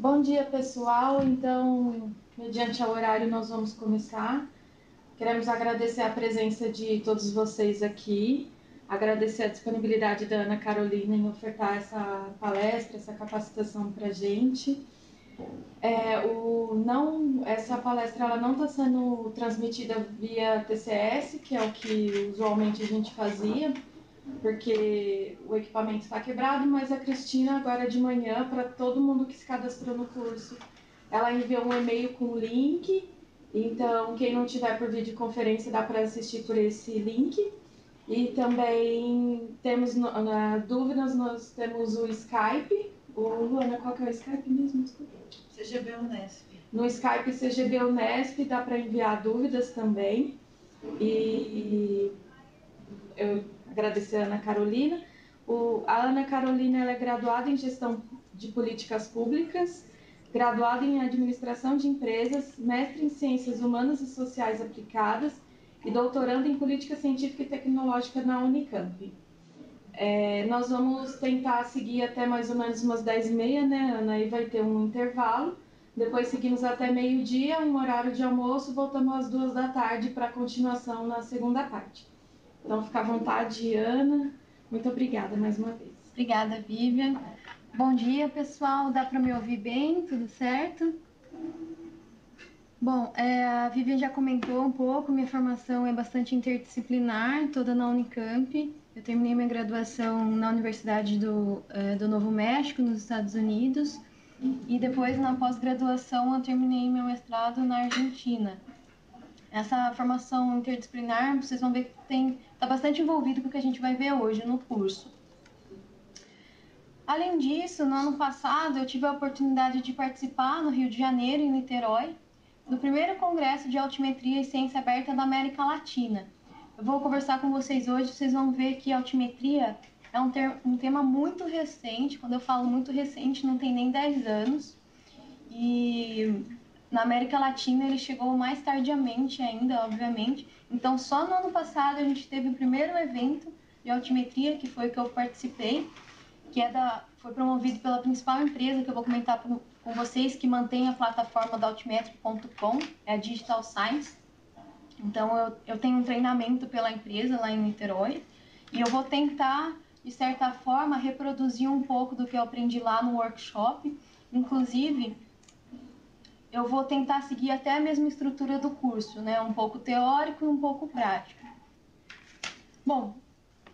Bom dia, pessoal. Então, mediante o horário, nós vamos começar. Queremos agradecer a presença de todos vocês aqui, agradecer a disponibilidade da Ana Carolina em ofertar essa palestra, essa capacitação para a gente. Essa palestra ela não está sendo transmitida via TCS, que é o que usualmente a gente fazia, porque o equipamento está quebrado, mas a Cristina, agora de manhã, para todo mundo que se cadastrou no curso, ela enviou um e-mail com o link, então quem não tiver por videoconferência dá para assistir por esse link. E também temos dúvidas, nós temos o Skype. Luana, qual que é o Skype mesmo? Desculpa. CGB Unesp. No Skype CGB Unesp dá para enviar dúvidas também. E eu agradecer a Ana Carolina. A Ana Carolina ela é graduada em Gestão de Políticas Públicas, graduada em Administração de Empresas, mestre em Ciências Humanas e Sociais Aplicadas e doutoranda em Política Científica e Tecnológica na Unicamp. Nós vamos tentar seguir até mais ou menos umas 10h30, né, Ana? Aí vai ter um intervalo. Depois seguimos até meio-dia, um horário de almoço, voltamos às 2 da tarde para a continuação na segunda parte. Então, fica à vontade, Ana. Muito obrigada mais uma vez. Obrigada, Vivian. Bom dia, pessoal. Dá para me ouvir bem? Tudo certo? Bom, a Vivian já comentou um pouco, minha formação é bastante interdisciplinar, toda na Unicamp. Eu terminei minha graduação na Universidade do Novo México, nos Estados Unidos, e depois, na pós-graduação, eu terminei meu mestrado na Argentina. Essa formação interdisciplinar, vocês vão ver que está bastante envolvido com o que a gente vai ver hoje no curso. Além disso, no ano passado, eu tive a oportunidade de participar no Rio de Janeiro, em Niterói, do primeiro Congresso de Altimetria e Ciência Aberta da América Latina. Eu vou conversar com vocês hoje, vocês vão ver que a altimetria é um tema muito recente. Quando eu falo muito recente, não tem nem 10 anos. E na América Latina ele chegou mais tardiamente ainda, obviamente. Então, só no ano passado a gente teve o primeiro evento de altimetria, que foi o que eu participei, que foi promovido pela principal empresa que eu vou comentar com vocês, que mantém a plataforma da Altimetric.com, é a Digital Science. Então, eu tenho um treinamento pela empresa lá em Niterói, e eu vou tentar, de certa forma, reproduzir um pouco do que eu aprendi lá no workshop. Inclusive, eu vou tentar seguir até a mesma estrutura do curso, né? Um pouco teórico e um pouco prático. Bom,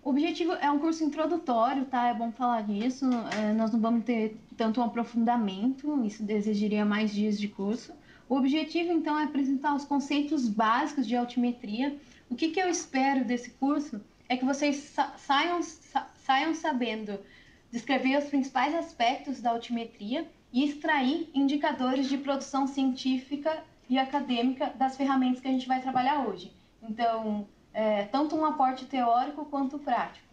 o objetivo é um curso introdutório, tá? É bom falar disso. Nós não vamos ter tanto um aprofundamento, isso exigiria mais dias de curso. O objetivo, então, é apresentar os conceitos básicos de altimetria. O que eu espero desse curso é que vocês saiam sabendo descrever os principais aspectos da altimetria e extrair indicadores de produção científica e acadêmica das ferramentas que a gente vai trabalhar hoje. Então, tanto um aporte teórico quanto prático.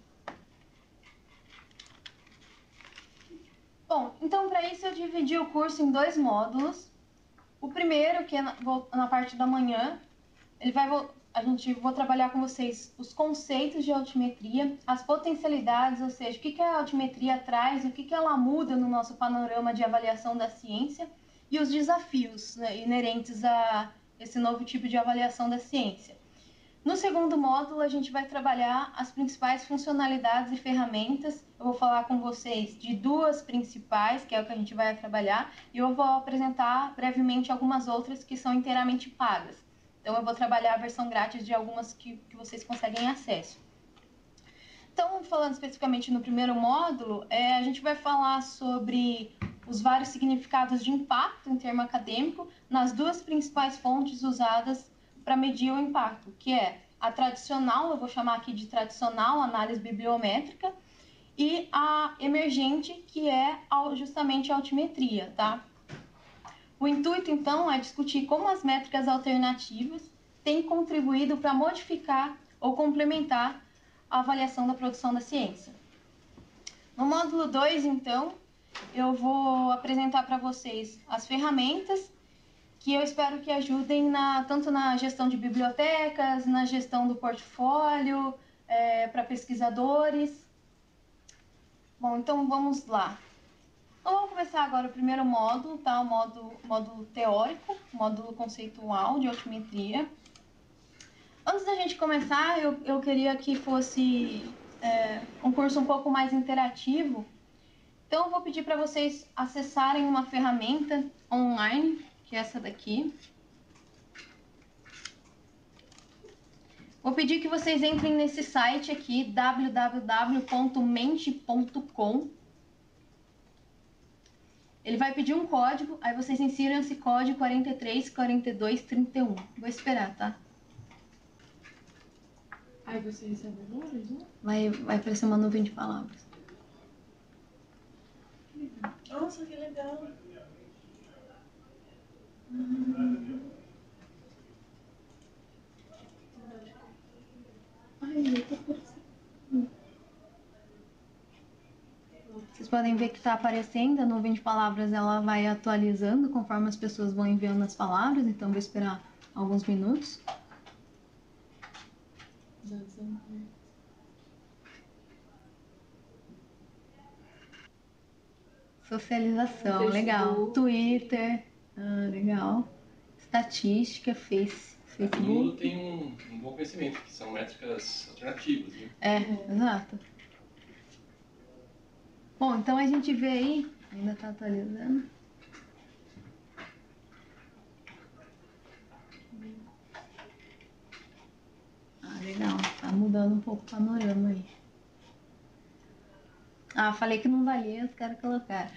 Bom, então para isso eu dividi o curso em 2 módulos. O primeiro, que é na parte da manhã, vou trabalhar com vocês os conceitos de altimetria, as potencialidades, ou seja, o que a altimetria traz, o que ela muda no nosso panorama de avaliação da ciência e os desafios, né, inerentes a esse novo tipo de avaliação da ciência. No segundo módulo, a gente vai trabalhar as principais funcionalidades e ferramentas. Eu vou falar com vocês de 2 principais, que é o que a gente vai trabalhar, e eu vou apresentar brevemente algumas outras que são inteiramente pagas. Então, eu vou trabalhar a versão grátis de algumas que vocês conseguem acesso. Então, falando especificamente no primeiro módulo, a gente vai falar sobre os vários significados de impacto em termo acadêmico nas 2 principais fontes usadas para medir o impacto, que é a tradicional, eu vou chamar aqui de tradicional, análise bibliométrica, e a emergente, que é justamente a altimetria, tá? O intuito, então, é discutir como as métricas alternativas têm contribuído para modificar ou complementar a avaliação da produção da ciência. No módulo 2, então, eu vou apresentar para vocês as ferramentas que eu espero que ajudem tanto na gestão de bibliotecas, na gestão do portfólio, para pesquisadores. Bom, então vamos lá. Então, vamos começar agora o primeiro módulo, tá? O módulo teórico, módulo conceitual de altimetria. Antes da gente começar, eu queria que fosse um curso um pouco mais interativo. Então, eu vou pedir para vocês acessarem uma ferramenta online, que é essa daqui. Vou pedir que vocês entrem nesse site aqui, www.mente.com. Ele vai pedir um código, aí vocês insiram esse código 434231. Vou esperar, tá? Aí você recebe agora, né? Vai aparecer uma nuvem de palavras. Nossa, que legal. Vocês podem ver que está aparecendo, a nuvem de palavras ela vai atualizando conforme as pessoas vão enviando as palavras, então vou esperar alguns minutos. Socialização, Facebook. Legal. Twitter, legal. Estatística, Facebook. Todo mundo tem um bom conhecimento, que são métricas alternativas, né? Exato. Bom, então a gente vê aí, ainda está atualizando. Legal, tá mudando um pouco o panorama aí. Falei que não valia, os caras colocaram.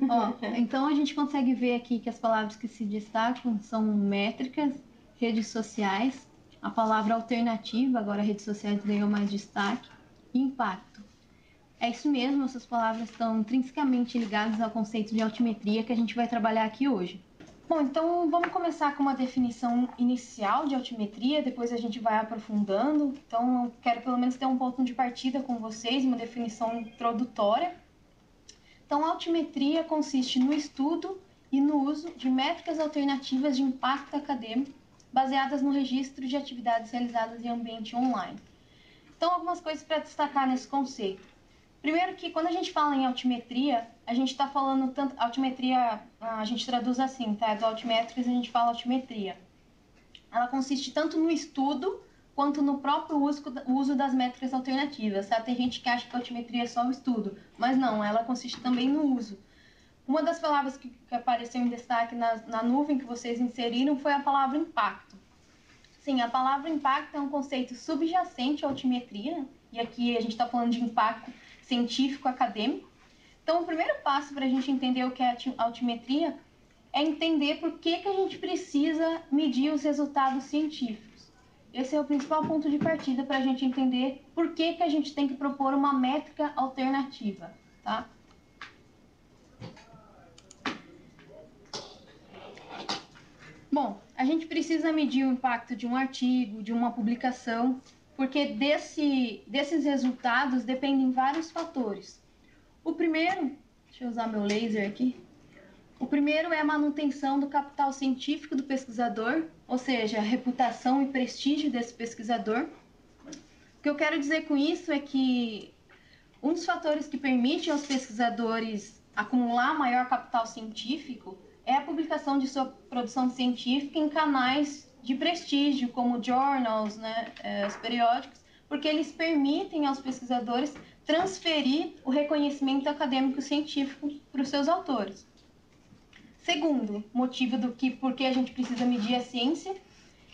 Ó, então a gente consegue ver aqui que as palavras que se destacam são métricas, redes sociais, a palavra alternativa, agora redes sociais ganhou mais destaque, e impacto. É isso mesmo, essas palavras estão intrinsecamente ligadas ao conceito de altimetria que a gente vai trabalhar aqui hoje. Bom, então vamos começar com uma definição inicial de altimetria, depois a gente vai aprofundando. Então eu quero pelo menos ter um ponto de partida com vocês, uma definição introdutória. Então a altimetria consiste no estudo e no uso de métricas alternativas de impacto acadêmico baseadas no registro de atividades realizadas em ambiente online. Então algumas coisas para destacar nesse conceito. Primeiro que quando a gente fala em altimetria, a gente está falando tanto... Altimetria, a gente traduz assim, tá? Do altimétricas a gente fala altimetria. Ela consiste tanto no estudo quanto no próprio uso das métricas alternativas, tá? Tem gente que acha que a altimetria é só o estudo, mas não, ela consiste também no uso. Uma das palavras que apareceu em destaque na nuvem que vocês inseriram foi a palavra impacto. Sim, a palavra impacto é um conceito subjacente à altimetria, e aqui a gente está falando de impacto científico acadêmico. Então, o primeiro passo para a gente entender o que é altimetria é entender por que a gente precisa medir os resultados científicos. Esse é o principal ponto de partida para a gente entender por que a gente tem que propor uma métrica alternativa, tá? Bom, a gente precisa medir o impacto de um artigo, de uma publicação, porque desses resultados dependem vários fatores. O primeiro, deixa eu usar meu laser aqui. O primeiro é a manutenção do capital científico do pesquisador, ou seja, a reputação e prestígio desse pesquisador. O que eu quero dizer com isso é que um dos fatores que permite aos pesquisadores acumular maior capital científico é a publicação de sua produção científica em canais de prestígio, como journals, né, os periódicos, porque eles permitem aos pesquisadores transferir o reconhecimento acadêmico científico para os seus autores. Segundo motivo por que a gente precisa medir a ciência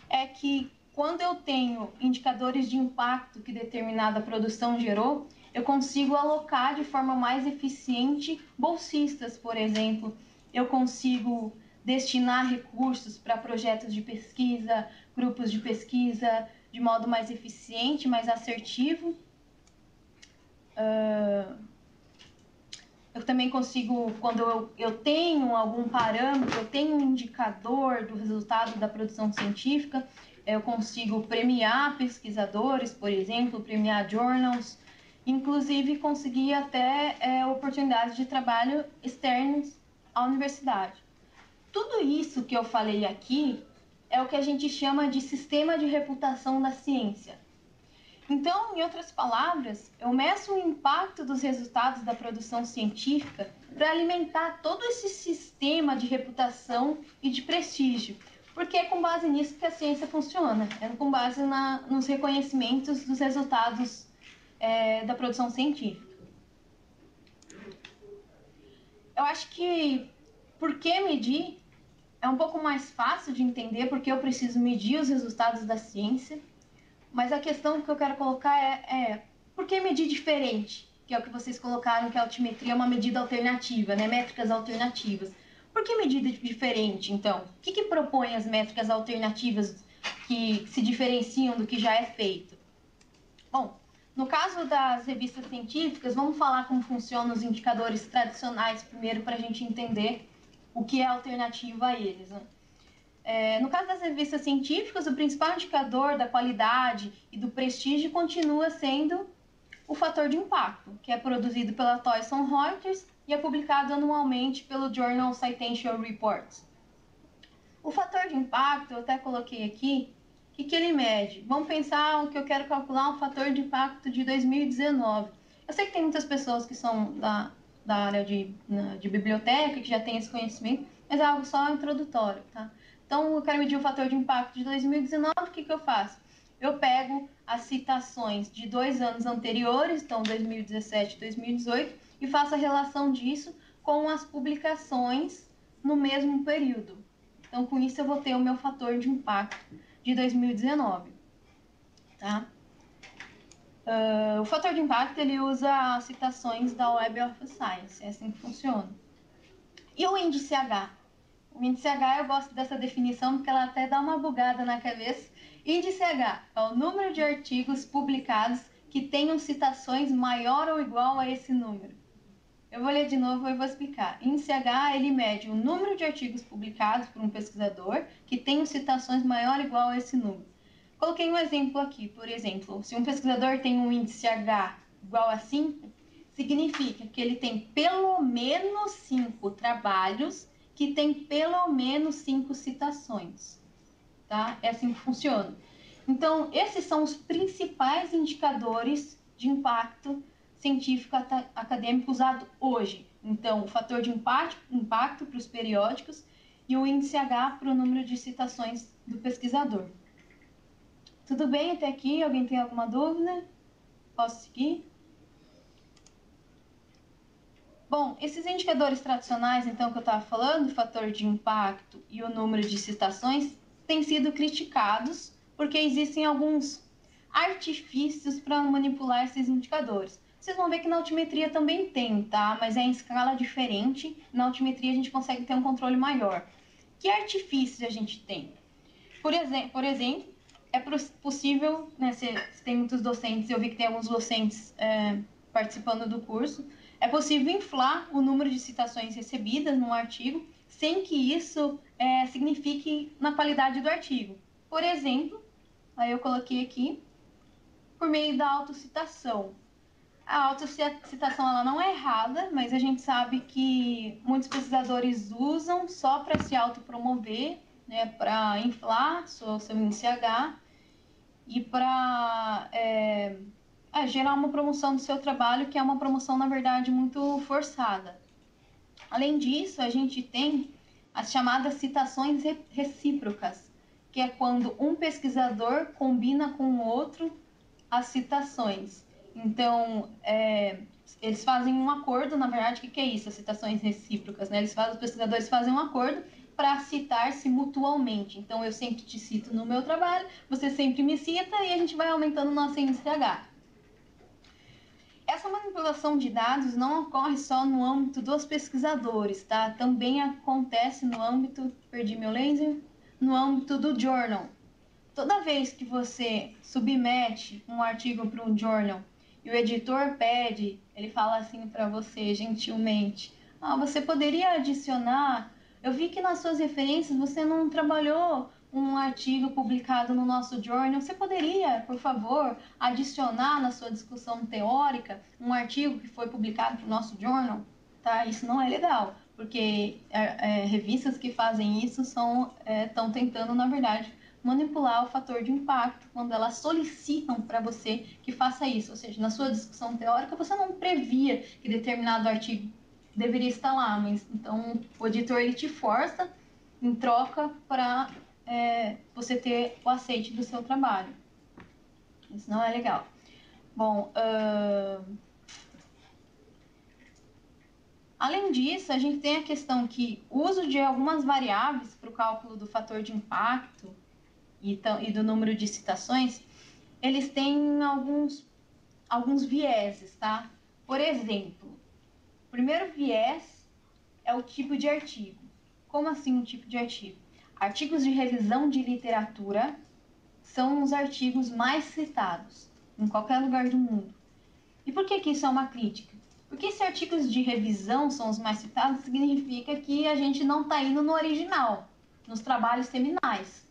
é que quando eu tenho indicadores de impacto que determinada produção gerou, eu consigo alocar de forma mais eficiente bolsistas, por exemplo. Eu consigo destinar recursos para projetos de pesquisa, grupos de pesquisa, de modo mais eficiente, mais assertivo. Eu também consigo, quando eu tenho algum parâmetro, eu tenho um indicador do resultado da produção científica, eu consigo premiar pesquisadores, por exemplo, premiar journals, inclusive conseguir até oportunidades de trabalho externos à universidade. Tudo isso que eu falei aqui é o que a gente chama de sistema de reputação da ciência. Então, em outras palavras, eu meço o impacto dos resultados da produção científica para alimentar todo esse sistema de reputação e de prestígio, porque é com base nisso que a ciência funciona, é com base nos reconhecimentos dos resultados da produção científica. Eu acho que por que medir é um pouco mais fácil de entender, porque eu preciso medir os resultados da ciência, mas a questão que eu quero colocar é por que medir diferente? Que é o que vocês colocaram, que a altimetria é uma medida alternativa, né? Métricas alternativas. Por que medida diferente, então? O que propõe as métricas alternativas que se diferenciam do que já é feito? Bom, no caso das revistas científicas, vamos falar como funcionam os indicadores tradicionais primeiro para a gente entender o que é alternativo a eles, né? No caso das revistas científicas, o principal indicador da qualidade e do prestígio continua sendo o fator de impacto, que é produzido pela Thomson Reuters e é publicado anualmente pelo Journal Citation Reports. O fator de impacto, eu até coloquei aqui, o que ele mede? Vamos pensar que eu quero calcular um fator de impacto de 2019. Eu sei que tem muitas pessoas que são da área de biblioteca, que já tem esse conhecimento, mas é algo só introdutório, tá? Então, eu quero medir o fator de impacto de 2019, o que eu faço? Eu pego as citações de 2 anos anteriores, então 2017 e 2018, e faço a relação disso com as publicações no mesmo período. Então, com isso, eu vou ter o meu fator de impacto de 2019, tá? O fator de impacto, ele usa citações da Web of Science, é assim que funciona. E o índice H? O índice H, eu gosto dessa definição porque ela até dá uma bugada na cabeça. Índice H é o número de artigos publicados que tenham citações maior ou igual a esse número. Eu vou ler de novo e vou explicar. Índice H, ele mede o número de artigos publicados por um pesquisador que tenham citações maior ou igual a esse número. Coloquei um exemplo aqui. Por exemplo, se um pesquisador tem um índice H igual a 5, significa que ele tem pelo menos 5 trabalhos que tem pelo menos 5 citações, tá? É assim que funciona. Então, esses são os principais indicadores de impacto científico acadêmico usado hoje. Então, o fator de impacto para os periódicos e o índice H para o número de citações do pesquisador. Tudo bem até aqui? Alguém tem alguma dúvida? Posso seguir? Bom, esses indicadores tradicionais, então, que eu estava falando, o fator de impacto e o número de citações, têm sido criticados porque existem alguns artifícios para manipular esses indicadores. Vocês vão ver que na altimetria também tem, tá? Mas é em escala diferente. Na altimetria a gente consegue ter um controle maior. Que artifícios a gente tem? Por exemplo, é possível, né, se tem muitos docentes, eu vi que tem alguns docentes participando do curso, é possível inflar o número de citações recebidas num artigo sem que isso signifique na qualidade do artigo. Por exemplo, aí eu coloquei aqui, por meio da autocitação. A autocitação ela não é errada, mas a gente sabe que muitos pesquisadores usam só para se autopromover, né, para inflar seu índice H e para gerar uma promoção do seu trabalho, que é uma promoção, na verdade, muito forçada. Além disso, a gente tem as chamadas citações recíprocas, que é quando um pesquisador combina com o outro as citações. Então, eles fazem um acordo, na verdade, o que é isso, as citações recíprocas, né? Os pesquisadores fazem um acordo para citar-se mutualmente. Então, eu sempre te cito no meu trabalho, você sempre me cita e a gente vai aumentando o nosso índice H. Essa manipulação de dados não ocorre só no âmbito dos pesquisadores, tá? Também acontece no âmbito, perdi meu laser, no âmbito do journal. Toda vez que você submete um artigo para um journal e o editor pede, ele fala assim para você, gentilmente, você poderia adicionar, eu vi que nas suas referências você não trabalhou um artigo publicado no nosso journal, você poderia, por favor, adicionar na sua discussão teórica um artigo que foi publicado para o nosso journal? Tá? Isso não é legal, porque revistas que fazem isso estão tentando, na verdade, manipular o fator de impacto quando elas solicitam para você que faça isso. Ou seja, na sua discussão teórica, você não previa que determinado artigo deveria estar lá, mas então o editor ele te força em troca para você ter o aceite do seu trabalho. Isso não é legal. Bom, além disso, a gente tem a questão que o uso de algumas variáveis para o cálculo do fator de impacto e do número de citações, eles têm alguns vieses, tá? Por exemplo, o primeiro viés é o tipo de artigo. Como assim um tipo de artigo? Artigos de revisão de literatura são os artigos mais citados em qualquer lugar do mundo. E por que isso é uma crítica? Porque se artigos de revisão são os mais citados, significa que a gente não está indo no original, nos trabalhos seminais.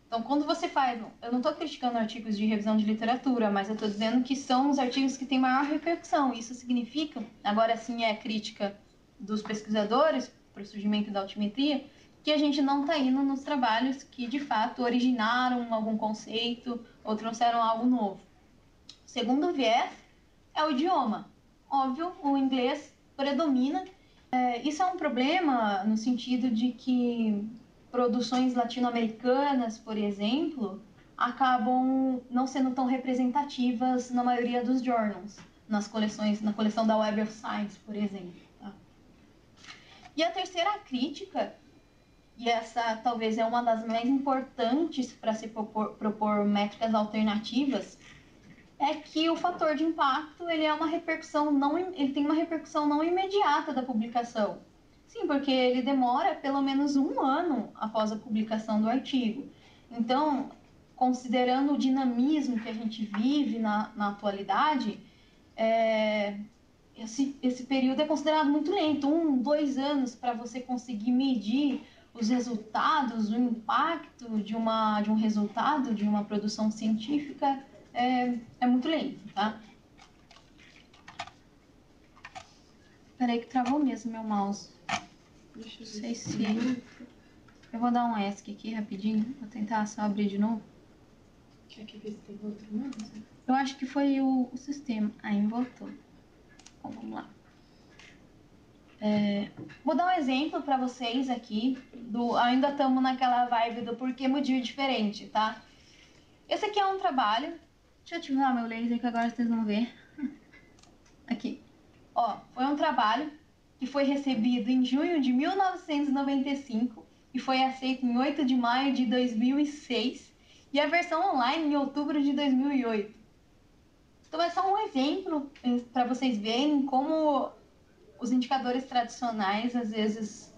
Então, quando você faz... Eu não estou criticando artigos de revisão de literatura, mas eu estou dizendo que são os artigos que têm maior repercussão. Isso significa, agora sim é crítica dos pesquisadores para o surgimento da altimetria, que a gente não está indo nos trabalhos que, de fato, originaram algum conceito ou trouxeram algo novo. O segundo viés é o idioma. Óbvio, o inglês predomina. Isso é um problema no sentido de que produções latino-americanas, por exemplo, acabam não sendo tão representativas na maioria dos journals, na coleção da Web of Science, por exemplo. Tá? E a terceira crítica, e essa talvez é uma das mais importantes para se propor métricas alternativas, é que o fator de impacto ele tem uma repercussão não imediata da publicação. Sim, porque ele demora pelo menos 1 ano após a publicação do artigo. Então, considerando o dinamismo que a gente vive na atualidade, esse período é considerado muito lento. 1, 2 anos para você conseguir medir os resultados, o impacto de um resultado, de uma produção científica, é muito lento, tá? Peraí que travou mesmo meu mouse. Deixa eu ver se... Eu vou dar um ESC aqui rapidinho. Vou tentar só abrir de novo. Quer que ver se tem outro mouse? Eu acho que foi o sistema. Aí voltou. Bom, vamos lá. Vou dar um exemplo para vocês aqui. Ainda estamos naquela vibe do porquê medir diferente, tá? Esse aqui é um trabalho. Deixa eu ativar meu laser que agora vocês vão ver. Aqui. Ó, foi um trabalho que foi recebido em junho de 1995 e foi aceito em 8 de maio de 2006 e a versão online em outubro de 2008. Então é só um exemplo para vocês verem como os indicadores tradicionais às vezes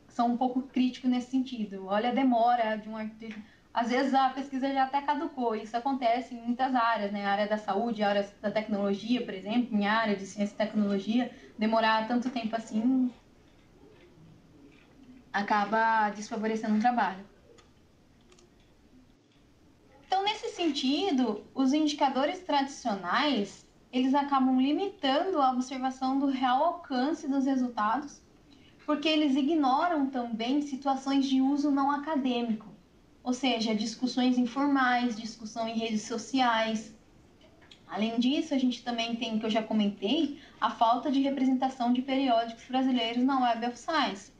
são um pouco críticos nesse sentido. Olha a demora de um artigo. Às vezes a pesquisa já até caducou. Isso acontece em muitas áreas, né? A área da saúde, a área da tecnologia, por exemplo, em área de ciência e tecnologia, demorar tanto tempo assim acaba desfavorecendo o trabalho. Então, nesse sentido, os indicadores tradicionais, eles acabam limitando a observação do real alcance dos resultados, porque eles ignoram também situações de uso não acadêmico. Ou seja, discussões informais, discussão em redes sociais. Além disso, a gente também tem, que eu já comentei, a falta de representação de periódicos brasileiros na Web of Science.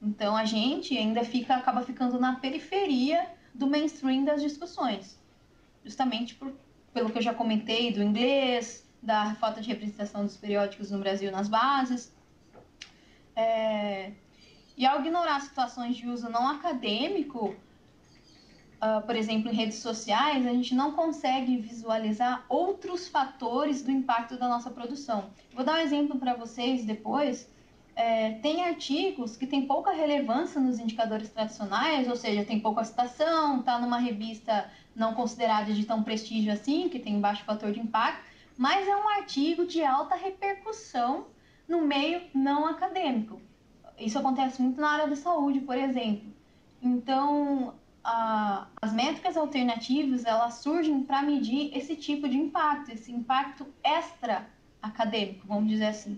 Então, a gente ainda acaba ficando na periferia do mainstream das discussões. Justamente pelo que eu já comentei do inglês, da falta de representação dos periódicos no Brasil nas bases. E ao ignorar situações de uso não acadêmico, por exemplo, em redes sociais, a gente não consegue visualizar outros fatores do impacto da nossa produção. Vou dar um exemplo para vocês depois. Tem artigos que têm pouca relevância nos indicadores tradicionais, ou seja, tem pouca citação, está numa revista não considerada de tão prestígio assim, que tem baixo fator de impacto, mas é um artigo de alta repercussão no meio não acadêmico. Isso acontece muito na área da saúde, por exemplo. Então, as métricas alternativas, elas surgem para medir esse tipo de impacto, esse impacto extra-acadêmico, vamos dizer assim.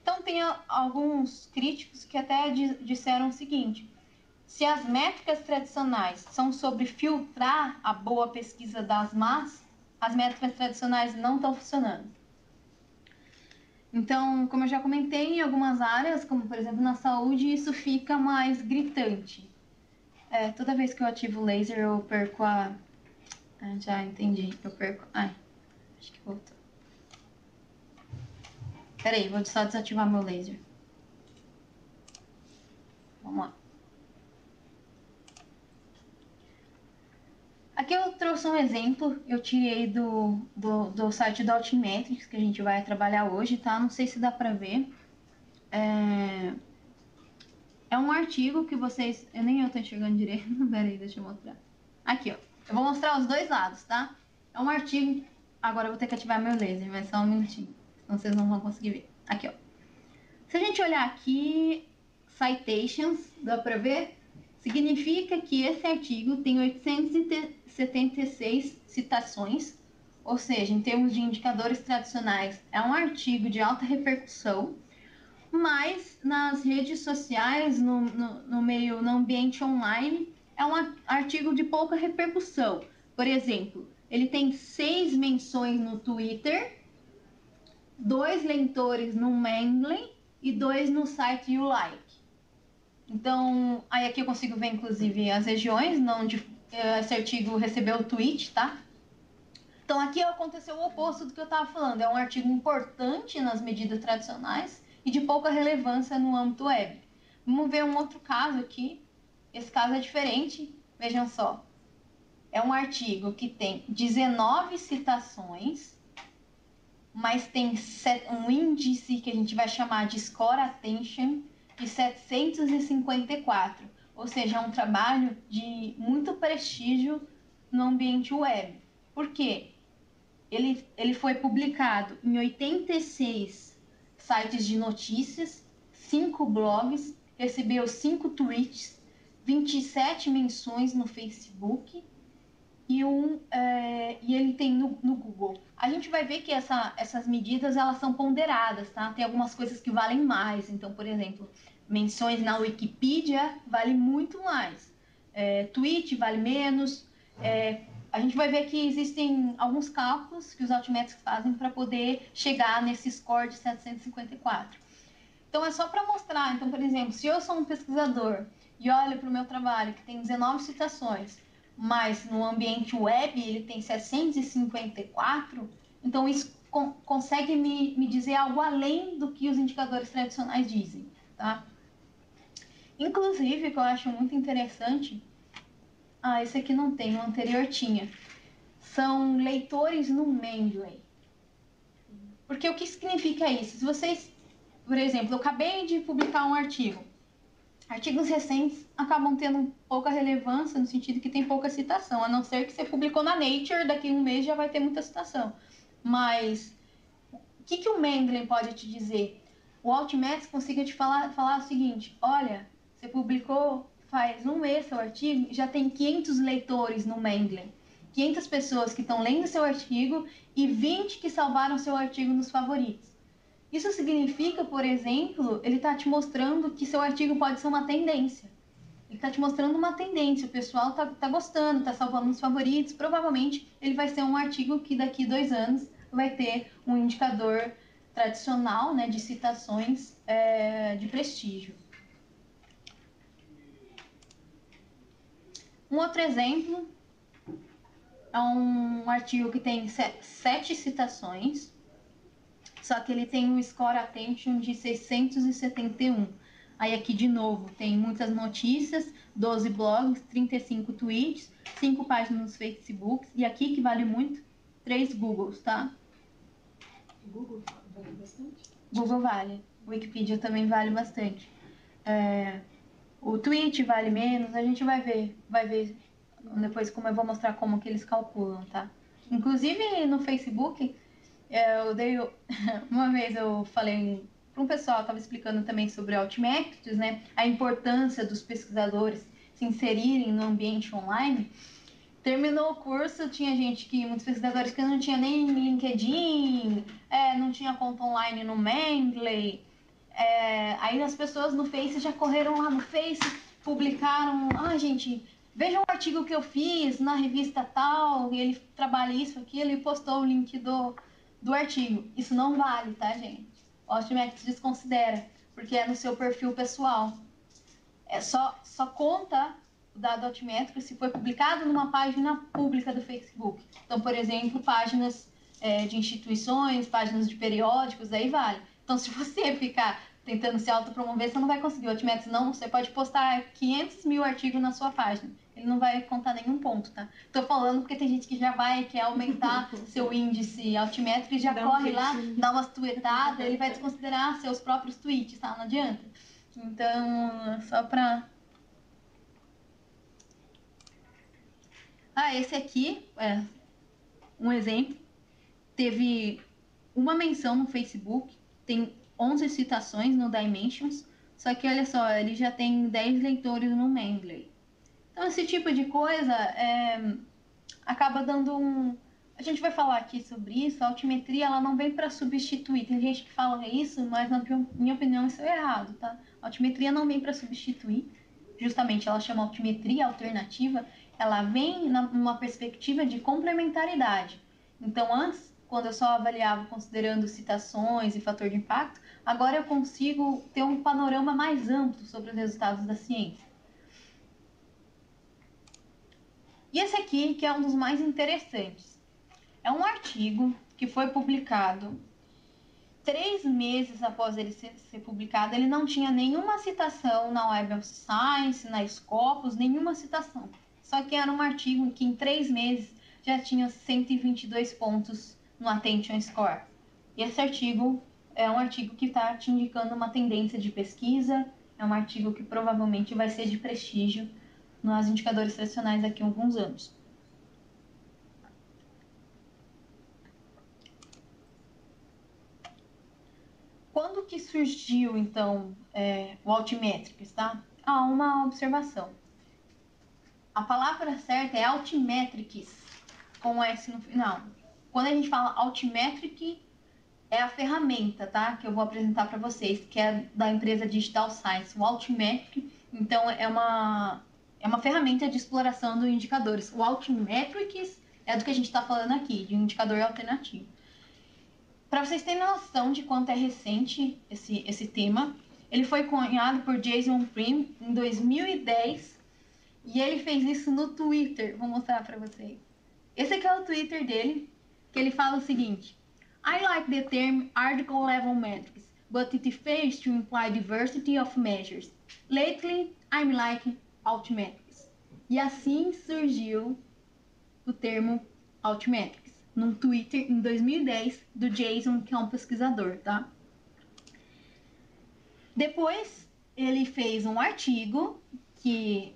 Então, tem alguns críticos que até disseram o seguinte: Se as métricas tradicionais são sobre filtrar a boa pesquisa das más, as métricas tradicionais não estão funcionando. Então, como eu já comentei, em algumas áreas, como por exemplo na saúde, isso fica mais gritante. Toda vez que eu ativo o laser, eu perco a... já entendi, eu perco... acho que voltou. Peraí, vou só desativar meu laser. Vamos lá. Aqui eu trouxe um exemplo, eu tirei do site do Altimetrics, que a gente vai trabalhar hoje, tá? Não sei se dá pra ver. É um artigo que vocês... nem eu tô enxergando direito. Peraí, deixa eu mostrar. Aqui, ó. Eu vou mostrar os dois lados, tá? É um artigo... Agora eu vou ter que ativar meu laser, mas só um minutinho. Senão vocês não vão conseguir ver. Aqui, ó. Se a gente olhar aqui, citations, dá pra ver? Significa que esse artigo tem 876 citações, ou seja, em termos de indicadores tradicionais, é um artigo de alta repercussão, mas nas redes sociais, no meio, no ambiente online, é um artigo de pouca repercussão. Por exemplo, ele tem 6 menções no Twitter, 2 leitores no Mendeley e 2 no site YouLike. Então, aí aqui eu consigo ver, inclusive, as regiões onde esse artigo recebeu o tweet, tá? Então, aqui aconteceu o oposto do que eu estava falando. É um artigo importante nas medidas tradicionais e de pouca relevância no âmbito web. Vamos ver um outro caso aqui. Esse caso é diferente. Vejam só. É um artigo que tem 19 citações, mas tem um índice que a gente vai chamar de score attention de 754, ou seja, é um trabalho de muito prestígio no ambiente web. Por quê? Ele foi publicado em 86 sites de notícias, 5 blogs, recebeu 5 tweets, 27 menções no Facebook e ele tem no Google. A gente vai ver que essas medidas elas são ponderadas, tá? Tem algumas coisas que valem mais. Então, por exemplo, menções na Wikipedia vale muito mais. Tweet vale menos. A gente vai ver que existem alguns cálculos que os Altimetrics fazem para poder chegar nesse score de 754. Então, é só para mostrar. Então, por exemplo, se eu sou um pesquisador e olho para o meu trabalho que tem 19 citações, mas no ambiente web ele tem 754, então isso consegue me dizer algo além do que os indicadores tradicionais dizem, tá? Inclusive, o que eu acho muito interessante, esse aqui não tem, o anterior tinha, são leitores no Mendeley. Porque o que significa isso? Se vocês, por exemplo, eu acabei de publicar um artigo, artigos recentes acabam tendo pouca relevância no sentido que tem pouca citação, a não ser que você publicou na Nature, daqui a um mês já vai ter muita citação. Mas o que o Mendeley pode te dizer? O Altimetrics consiga te falar o seguinte: olha, você publicou faz um mês seu artigo, já tem 500 leitores no Mendeley, 500 pessoas que estão lendo seu artigo e 20 que salvaram seu artigo nos favoritos. Isso significa, por exemplo, ele está te mostrando que seu artigo pode ser uma tendência. Ele está te mostrando uma tendência, o pessoal está gostando, está salvando nos favoritos. Provavelmente ele vai ser um artigo que daqui 2 anos vai ter um indicador tradicional, né, de citações de prestígio. Um outro exemplo é um artigo que tem 7 citações, só que ele tem um score attention de 671. Aí aqui de novo tem muitas notícias, 12 blogs, 35 tweets, 5 páginas nos Facebook e aqui que vale muito, 3 Googles, tá? Google vale bastante? Google vale, Wikipedia também vale bastante. O tweet vale menos, a gente vai ver depois como eu vou mostrar como que eles calculam, tá? Inclusive no Facebook, uma vez eu falei para um pessoal, estava explicando também sobre Altimetrics, né? A importância dos pesquisadores se inserirem no ambiente online. Terminou o curso, tinha muitos pesquisadores que não tinha nem LinkedIn, não tinha conta online no Mendeley. Aí as pessoas no Face já correram lá no Face, publicaram, gente, veja um artigo que eu fiz na revista tal, e ele trabalha isso, aquilo, e postou o link do artigo. Isso não vale, tá, gente? O Altmetrics desconsidera, porque é no seu perfil pessoal. Só conta o dado Altmetrics se foi publicado numa página pública do Facebook. Então, por exemplo, páginas de instituições, páginas de periódicos, aí vale. Então, se você ficar tentando se autopromover, você não vai conseguir. O Altmetrics não, você pode postar 500 mil artigos na sua página. Ele não vai contar nenhum ponto, tá? Tô falando porque tem gente que já quer aumentar seu índice Altmetrics, já corre lá, dá umas tuetadas, ele vai desconsiderar seus próprios tweets, tá? Não adianta. Então, só pra... esse aqui é um exemplo. Teve uma menção no Facebook, tem 11 citações no Dimensions, só que olha só, ele já tem 10 leitores no Mendeley. Então esse tipo de coisa acaba dando um... A gente vai falar aqui sobre isso, a altimetria ela não vem para substituir. Tem gente que fala isso, mas na minha opinião isso é errado, tá? A altimetria não vem para substituir, justamente ela chama altimetria alternativa, ela vem numa perspectiva de complementaridade. Então antes, quando eu só avaliava considerando citações e fator de impacto, agora eu consigo ter um panorama mais amplo sobre os resultados da ciência. E esse aqui, que é um dos mais interessantes, é um artigo que foi publicado 3 meses após ele ser publicado. Ele não tinha nenhuma citação na Web of Science, na Scopus, nenhuma citação. Só que era um artigo que em 3 meses já tinha 122 pontos no Attention Score. E esse artigo é um artigo que está te indicando uma tendência de pesquisa, é um artigo que provavelmente vai ser de prestígio nos indicadores tradicionais daqui a alguns anos. Quando que surgiu, então, o Altmetrics, tá? Uma observação. A palavra certa é Altmetrics, com S no final. Quando a gente fala Altmetric, é a ferramenta, tá? Que eu vou apresentar para vocês, que é da empresa Digital Science. O Altmetric, então, é uma ferramenta de exploração dos indicadores. O Altmetrics é do que a gente está falando aqui, de um indicador alternativo. Para vocês terem noção de quanto é recente esse tema, ele foi cunhado por Jason Prim em 2010 e ele fez isso no Twitter. Vou mostrar para vocês. Esse aqui é o Twitter dele, que ele fala o seguinte: I like the term article level metrics, but it fails to imply diversity of measures. Lately, I'm liking Altmetrics. E assim surgiu o termo Altmetrics, num Twitter em 2010 do Jason, que é um pesquisador, tá? Depois, ele fez um artigo, que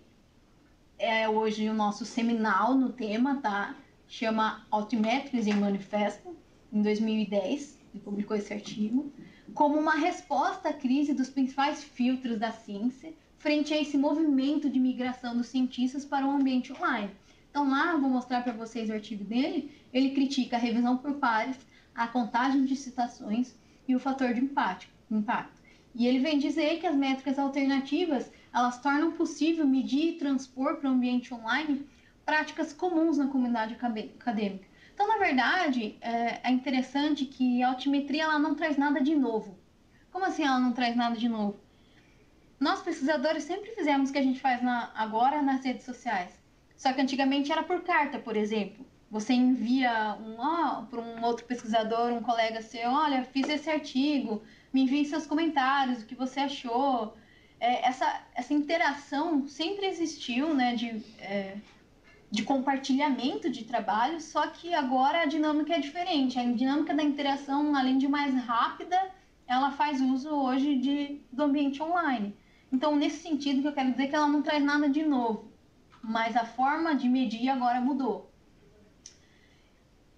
é hoje o nosso seminal no tema, tá? Chama Altmetrics em Manifesto, em 2010, ele publicou esse artigo, como uma resposta à crise dos principais filtros da ciência, frente a esse movimento de migração dos cientistas para o ambiente online. Então lá, eu vou mostrar para vocês o artigo dele. Ele critica a revisão por pares, a contagem de citações e o fator de impacto. E ele vem dizer que as métricas alternativas, elas tornam possível medir e transpor para o ambiente online práticas comuns na comunidade acadêmica. Então, na verdade, é interessante que a altimetria ela não traz nada de novo. Como assim ela não traz nada de novo? Nós, pesquisadores, sempre fizemos o que a gente faz agora nas redes sociais. Só que antigamente era por carta, por exemplo. Você envia para um outro pesquisador, um colega seu, olha, fiz esse artigo, me envie seus comentários, o que você achou. Essa interação sempre existiu, né, de compartilhamento de trabalho, só que agora a dinâmica é diferente. A dinâmica da interação, além de mais rápida, ela faz uso hoje do ambiente online. Então, nesse sentido, que eu quero dizer que ela não traz nada de novo, mas a forma de medir agora mudou.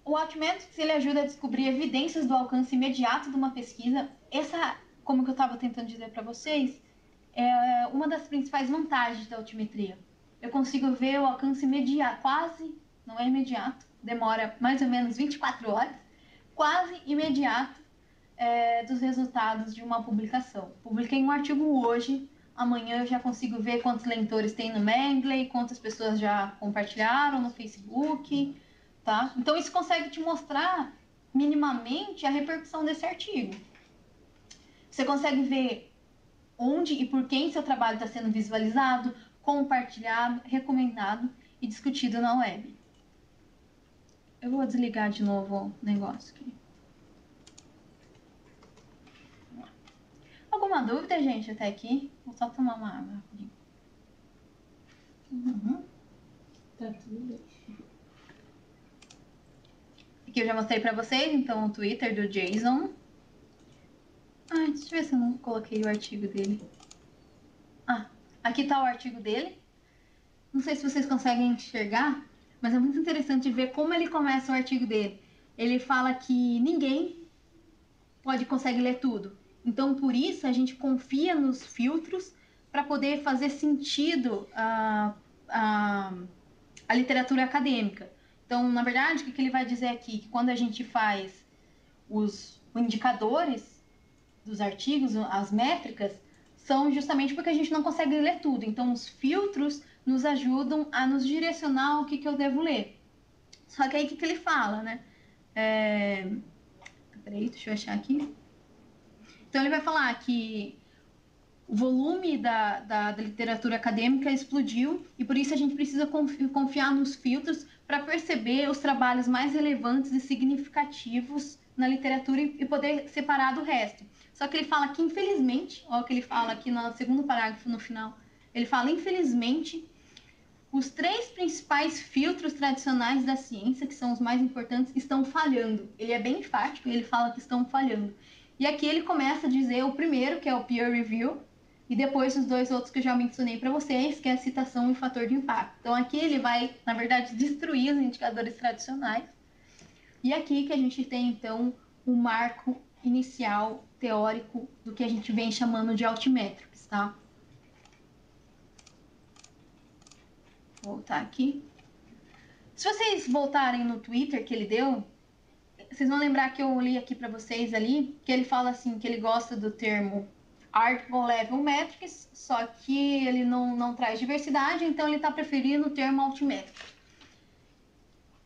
O Altmetrics ele ajuda a descobrir evidências do alcance imediato de uma pesquisa. Essa, como que eu estava tentando dizer para vocês, é uma das principais vantagens da altimetria. Eu consigo ver o alcance imediato, quase, não é imediato, demora mais ou menos 24 horas, quase imediato dos resultados de uma publicação. Publiquei um artigo hoje, amanhã eu já consigo ver quantos leitores tem no Mendeley, quantas pessoas já compartilharam no Facebook, tá? Então isso consegue te mostrar minimamente a repercussão desse artigo. Você consegue ver onde e por quem seu trabalho está sendo visualizado, compartilhado, recomendado e discutido na web. Eu vou desligar de novo o negócio aqui. Alguma dúvida, gente, até aqui? Vou só tomar uma água rapidinho. Tá tudo bem. Aqui eu já mostrei pra vocês, então, o Twitter do Jason. Ai, deixa eu ver se eu não coloquei o artigo dele. Ah, aqui tá o artigo dele. Não sei se vocês conseguem enxergar, mas é muito interessante ver como ele começa o artigo dele. Ele fala que ninguém consegue ler tudo. Então, por isso, a gente confia nos filtros para poder fazer sentido a literatura acadêmica. Então, na verdade, o que ele vai dizer aqui? Que quando a gente faz os indicadores dos artigos, as métricas, são justamente porque a gente não consegue ler tudo. Então, os filtros nos ajudam a nos direcionar o que eu devo ler. Só que aí, o que ele fala, né? Peraí, deixa eu achar aqui. Então, ele vai falar que o volume da literatura acadêmica explodiu e por isso a gente precisa confiar nos filtros para perceber os trabalhos mais relevantes e significativos na literatura e poder separar do resto. Só que ele fala que, infelizmente, olha o que ele fala aqui no segundo parágrafo no final, ele fala, infelizmente, os 3 principais filtros tradicionais da ciência, que são os mais importantes, estão falhando. Ele é bem enfático e ele fala que estão falhando. E aqui ele começa a dizer o primeiro, que é o peer review, e depois os 2 outros que eu já mencionei para vocês, que é a citação e o fator de impacto. Então aqui ele vai, na verdade, destruir os indicadores tradicionais. E aqui que a gente tem, então, o marco inicial teórico do que a gente vem chamando de Altmetrics, tá? Vou voltar aqui. Se vocês voltarem no Twitter que ele deu, vocês vão lembrar que eu li aqui para vocês ali, que ele fala assim, que ele gosta do termo Article Level Metrics, só que ele não traz diversidade, então ele está preferindo o termo Altmetrics.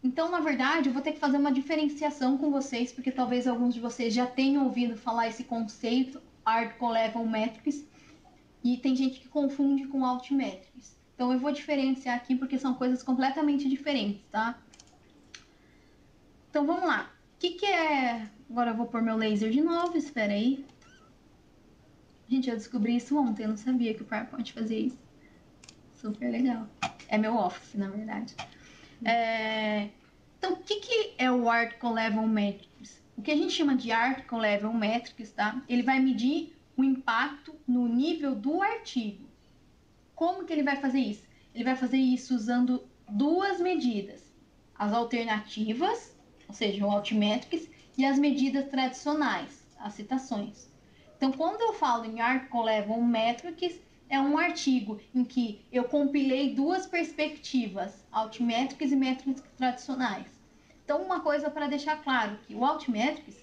Então, na verdade, eu vou ter que fazer uma diferenciação com vocês, porque talvez alguns de vocês já tenham ouvido falar esse conceito, Article Level Metrics, e tem gente que confunde com Altmetrics. Então, eu vou diferenciar aqui, porque são coisas completamente diferentes, tá? Então, vamos lá. O que é... Agora eu vou pôr meu laser de novo, espera aí. Gente, eu descobri isso ontem, eu não sabia que o PowerPoint fazia isso. Super legal. É meu Office, na verdade. Então, o que é o Article Level Metrics? O que a gente chama de Article Level Metrics, tá? Ele vai medir o impacto no nível do artigo. Como que ele vai fazer isso? Ele vai fazer isso usando 2 medidas. As alternativas, ou seja, o Altmetrics, e as medidas tradicionais, as citações. Então, quando eu falo em Article Level Metrics, é um artigo em que eu compilei 2 perspectivas, Altmetrics e métricas tradicionais. Então, uma coisa para deixar claro, que o Altmetrics,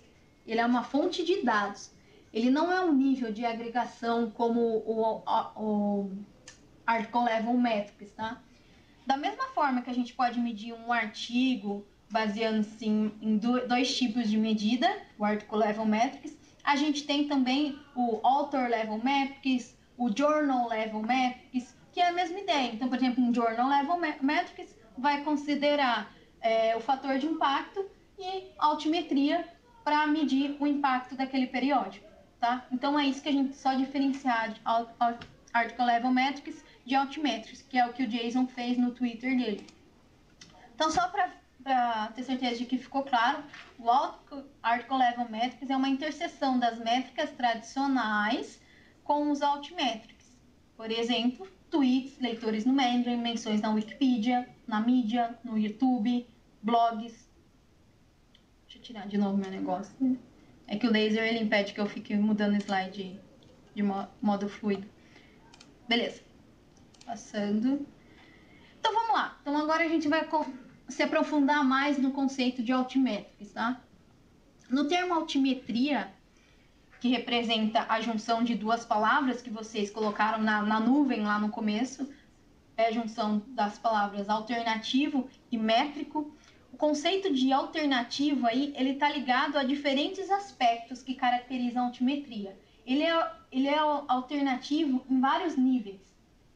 ele é uma fonte de dados. Ele não é um nível de agregação como o Article Level Metrics, tá? Da mesma forma que a gente pode medir um artigo baseando-se em 2 tipos de medida, o Article Level Metrics, a gente tem também o Author Level Metrics, o Journal Level Metrics, que é a mesma ideia. Então, por exemplo, um Journal Level Metrics vai considerar o fator de impacto e altimetria para medir o impacto daquele periódico, tá? Então, é isso que a gente só diferenciar de Article Level Metrics de Altmetrics, que é o que o Jason fez no Twitter dele. Então, só para ter certeza de que ficou claro, o Article Level Metrics é uma interseção das métricas tradicionais com os Altmetrics. Por exemplo, tweets, leitores no Mendeley, menções na Wikipedia, na mídia, no YouTube, blogs. Deixa eu tirar de novo meu negócio. É que o laser ele impede que eu fique mudando o slide de modo fluido. Beleza. Passando. Então vamos lá. Então agora a gente vai se aprofundar mais no conceito de Altmetrics, tá? No termo altimetria, que representa a junção de duas palavras que vocês colocaram na nuvem lá no começo, é a junção das palavras alternativo e métrico. O conceito de alternativo aí, ele está ligado a diferentes aspectos que caracterizam a altimetria. Ele é alternativo em vários níveis.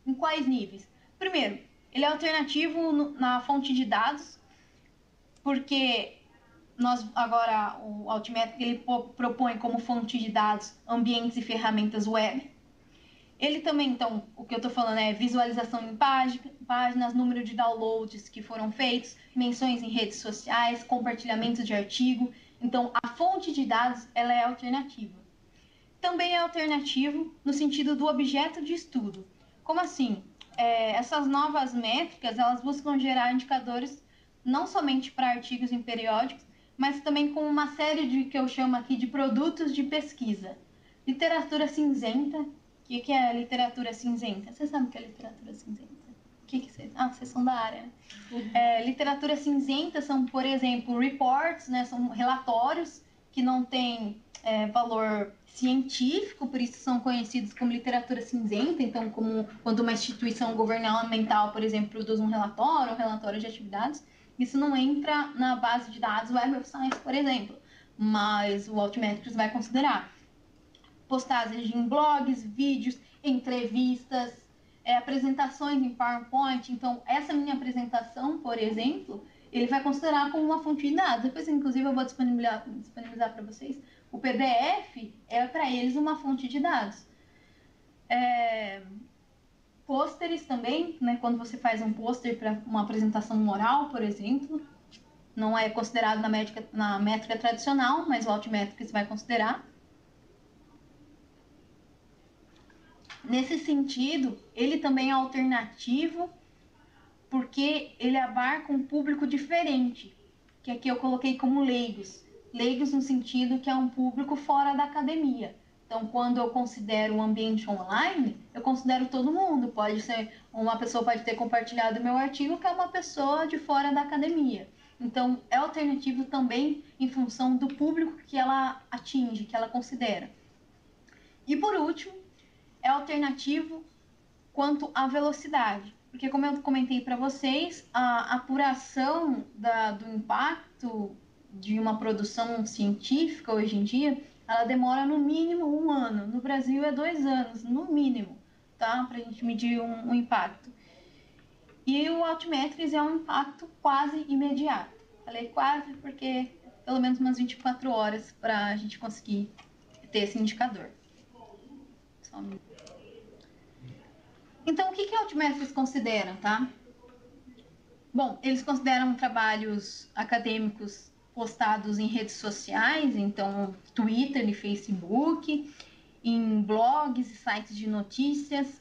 Em quais níveis? Primeiro, ele é alternativo na fonte de dados, porque agora o Altimetric ele propõe como fonte de dados ambientes e ferramentas web. Ele também, então, o que eu estou falando é visualização em páginas, número de downloads que foram feitos, menções em redes sociais, compartilhamento de artigo. Então, a fonte de dados ela é alternativa. Também é alternativo no sentido do objeto de estudo. Como assim? Essas novas métricas elas buscam gerar indicadores não somente para artigos em periódicos, mas também com uma série de que eu chamo aqui de produtos de pesquisa. Literatura cinzenta. O que é literatura cinzenta? Você sabe o que é literatura cinzenta? Vocês são da área, né? Literatura cinzenta são, por exemplo, reports, né? São relatórios que não têm valor científico, por isso são conhecidos como literatura cinzenta. Então, como quando uma instituição governamental, por exemplo, produz um relatório de atividades, isso não entra na base de dados Web of Science, por exemplo, mas o Altimetrics vai considerar. Postagens em blogs, vídeos, entrevistas, apresentações em PowerPoint. Então, essa minha apresentação, por exemplo, ele vai considerar como uma fonte de dados. Depois, inclusive, eu vou disponibilizar para vocês. O PDF é para eles uma fonte de dados. Pôsteres também, né? Quando você faz um pôster para uma apresentação oral, por exemplo, não é considerado na métrica tradicional, mas o Altimetrics vai considerar. Nesse sentido, ele também é alternativo porque ele abarca um público diferente, que aqui eu coloquei como leigos. Leigos no sentido que é um público fora da academia. Então, quando eu considero um ambiente online, eu considero todo mundo. Pode ser, uma pessoa pode ter compartilhado meu artigo, que é uma pessoa de fora da academia. Então, é alternativo também em função do público que ela atinge, que ela considera. E por último, é alternativo quanto à velocidade. Porque, como eu comentei para vocês, a apuração do impacto de uma produção científica hoje em dia, ela demora no mínimo 1 ano. No Brasil é 2 anos, no mínimo, tá? Para a gente medir um impacto. E o Altimetrics é um impacto quase imediato. Falei quase porque pelo menos umas 24 horas para a gente conseguir ter esse indicador. Só um minuto. Então, o que o Altimetrics considera, tá? Bom, eles consideram trabalhos acadêmicos postados em redes sociais, então Twitter e Facebook, em blogs e sites de notícias,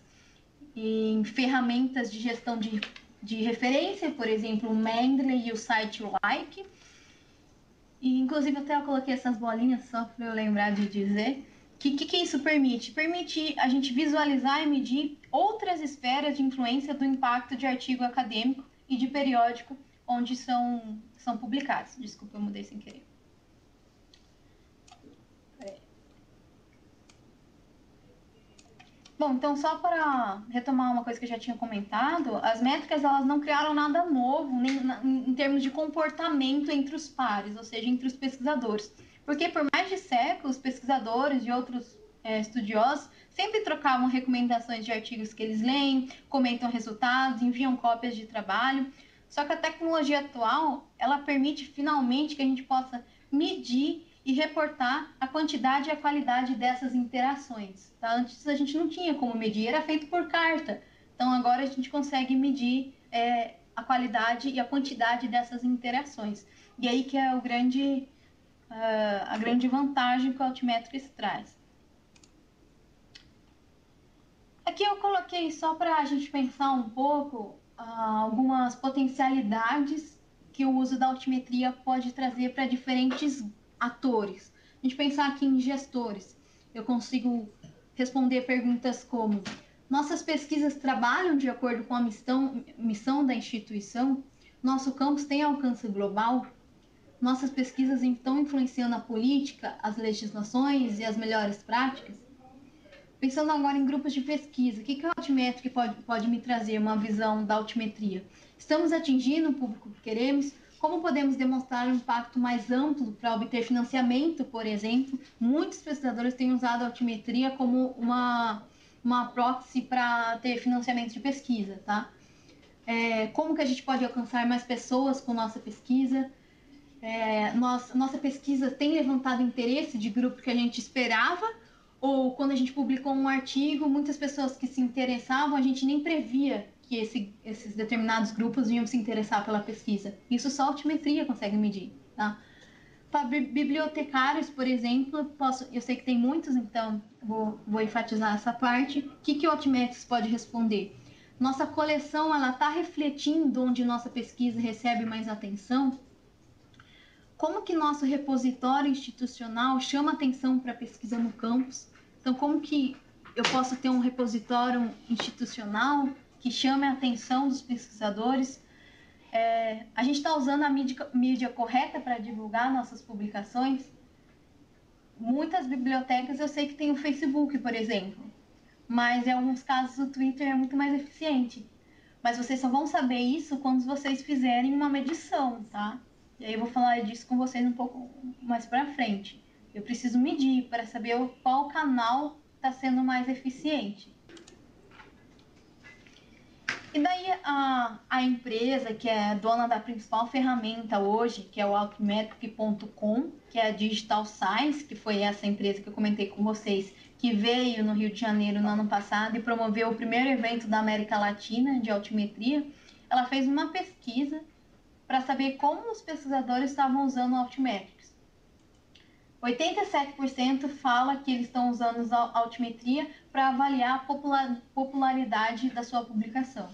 em ferramentas de gestão de referência, por exemplo, o Mendeley e o site Like. E, inclusive, até eu coloquei essas bolinhas só para eu lembrar de dizer. O que isso permite? Permite a gente visualizar e medir outras esferas de influência do impacto de artigo acadêmico e de periódico onde são publicados. Desculpa, eu mudei sem querer. Bom, então só para retomar uma coisa que eu já tinha comentado, as métricas elas não criaram nada novo nem em termos de comportamento entre os pares, ou seja, entre os pesquisadores. Porque por mais de séculos, pesquisadores e outros estudiosos sempre trocavam recomendações de artigos que eles leem, comentam resultados, enviam cópias de trabalho. Só que a tecnologia atual, ela permite finalmente que a gente possa medir e reportar a quantidade e a qualidade dessas interações. Tá? Antes a gente não tinha como medir, era feito por carta. Então agora a gente consegue medir a qualidade e a quantidade dessas interações. E aí que é a grande vantagem que o Altimetrics traz. Aqui eu coloquei só para a gente pensar um pouco algumas potencialidades que o uso da altimetria pode trazer para diferentes atores. A gente pensar aqui em gestores. Eu consigo responder perguntas como: nossas pesquisas trabalham de acordo com a missão da instituição? Nosso campus tem alcance global? nossas pesquisas estão influenciando a política, as legislações e as melhores práticas? Pensando agora em grupos de pesquisa, o que a Altimetric pode me trazer uma visão da altimetria? Estamos atingindo o público que queremos? Como podemos demonstrar um impacto mais amplo para obter financiamento, por exemplo? Muitos pesquisadores têm usado a altimetria como uma proxy para ter financiamento de pesquisa, tá? Como que a gente pode alcançar mais pessoas com nossa pesquisa? Nossa pesquisa tem levantado interesse de grupo que a gente esperava, ou quando a gente publicou um artigo, muitas pessoas que se interessavam, a gente nem previa que esses determinados grupos iam se interessar pela pesquisa. Isso só a altimetria consegue medir, tá? Para bibliotecários, por exemplo, eu sei que tem muitos, então vou enfatizar essa parte. O que o Altimetrics pode responder? Nossa coleção está refletindo onde nossa pesquisa recebe mais atenção? Como que nosso repositório institucional chama atenção para a pesquisa no campus? Então, como que eu posso ter um repositório institucional que chame a atenção dos pesquisadores? A gente está usando a mídia correta para divulgar nossas publicações? Muitas bibliotecas eu sei que tem o Facebook, por exemplo, mas em alguns casos o Twitter é muito mais eficiente. Mas vocês só vão saber isso quando vocês fizerem uma medição, tá? E aí eu vou falar disso com vocês um pouco mais para frente. Eu preciso medir para saber qual canal está sendo mais eficiente. E daí a empresa que é dona da principal ferramenta hoje, que é o Altimetric.com, que é a Digital Science, que foi essa empresa que eu comentei com vocês, que veio no Rio de Janeiro no ano passado e promoveu o primeiro evento da América Latina de altimetria. Ela fez uma pesquisa para saber como os pesquisadores estavam usando o Altimetrics. 87% fala que eles estão usando a altimetria para avaliar a popularidade da sua publicação.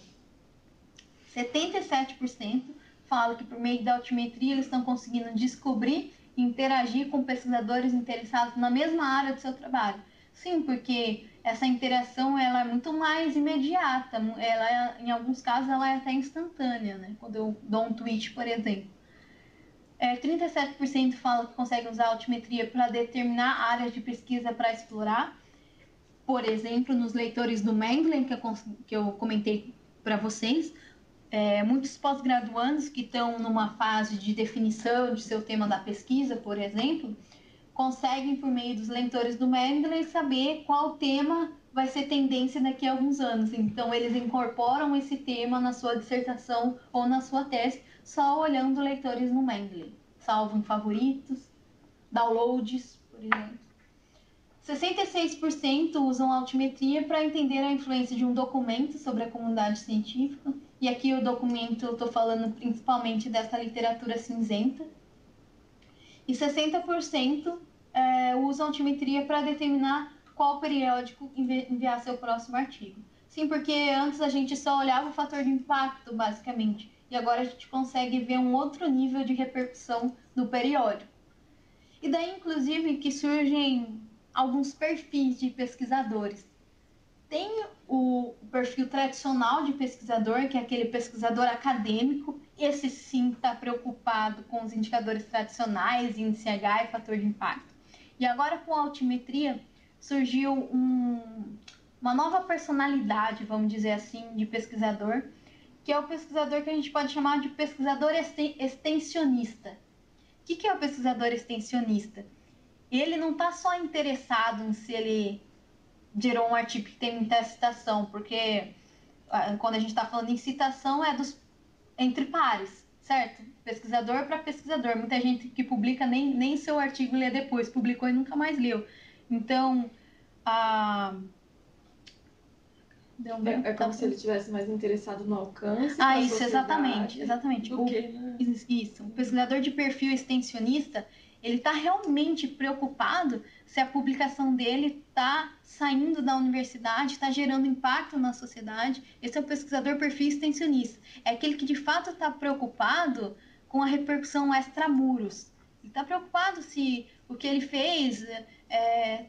77% fala que por meio da altimetria eles estão conseguindo descobrir e interagir com pesquisadores interessados na mesma área do seu trabalho. Sim, porque essa interação ela é muito mais imediata, em alguns casos ela é até instantânea, né? Quando eu dou um tweet, por exemplo. 37% fala que consegue usar a altimetria para determinar áreas de pesquisa para explorar. Por exemplo, nos leitores do Mendeley, que eu comentei para vocês, muitos pós-graduandos que estão numa fase de definição de seu tema da pesquisa, por exemplo, conseguem, por meio dos leitores do Mendeley, saber qual tema vai ser tendência daqui a alguns anos. Então, eles incorporam esse tema na sua dissertação ou na sua tese, só olhando leitores no Mendeley. Salvo em favoritos, downloads, por exemplo. 66% usam a altimetria para entender a influência de um documento sobre a comunidade científica. E aqui o documento, eu estou falando principalmente dessa literatura cinzenta. E 60% usam a altimetria para determinar qual periódico enviar seu próximo artigo. Sim, porque antes a gente só olhava o fator de impacto, basicamente. E agora a gente consegue ver um outro nível de repercussão do periódico. E daí, inclusive, que surgem alguns perfis de pesquisadores. Tem o perfil tradicional de pesquisador, que é aquele pesquisador acadêmico. Esse sim está preocupado com os indicadores tradicionais, índice H e fator de impacto. E agora com a altimetria surgiu uma nova personalidade, vamos dizer assim, de pesquisador, que é o pesquisador que a gente pode chamar de pesquisador extensionista. O que é o pesquisador extensionista? Ele não está só interessado em se ele gerou um artigo que tem muita citação, porque quando a gente está falando em citação entre pares, certo? Pesquisador para pesquisador. Muita gente que publica nem seu artigo lê depois, publicou e nunca mais leu. Então, é como se ele estivesse mais interessado no alcance. Isso, exatamente. Isso. O pesquisador de perfil extensionista, ele está realmente preocupado se a publicação dele está saindo da universidade, está gerando impacto na sociedade. Esse é o pesquisador perfil extensionista. É aquele que de fato está preocupado com a repercussão extramuros. Ele está preocupado se o que ele fez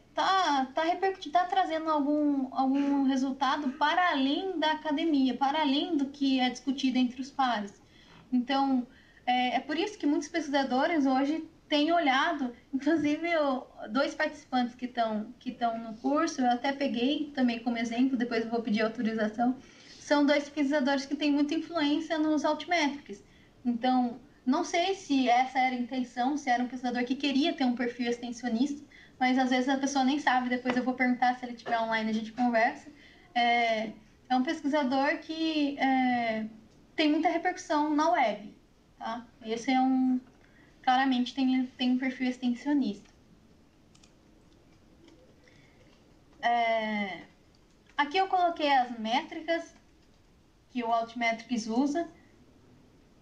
está trazendo algum resultado para além da academia, para além do que é discutido entre os pares. Então, É por isso que muitos pesquisadores hoje têm olhado, inclusive dois participantes que estão no curso, eu até peguei também como exemplo, depois eu vou pedir autorização, são dois pesquisadores que têm muita influência nos Altmetrics. Então, não sei se essa era a intenção, se era um pesquisador que queria ter um perfil extensionista, mas às vezes a pessoa nem sabe, depois eu vou perguntar se ele estiver online, a gente conversa. É um pesquisador que tem muita repercussão na web, tá? Esse é claramente tem um perfil extensionista. Aqui eu coloquei as métricas que o Altmetrics usa.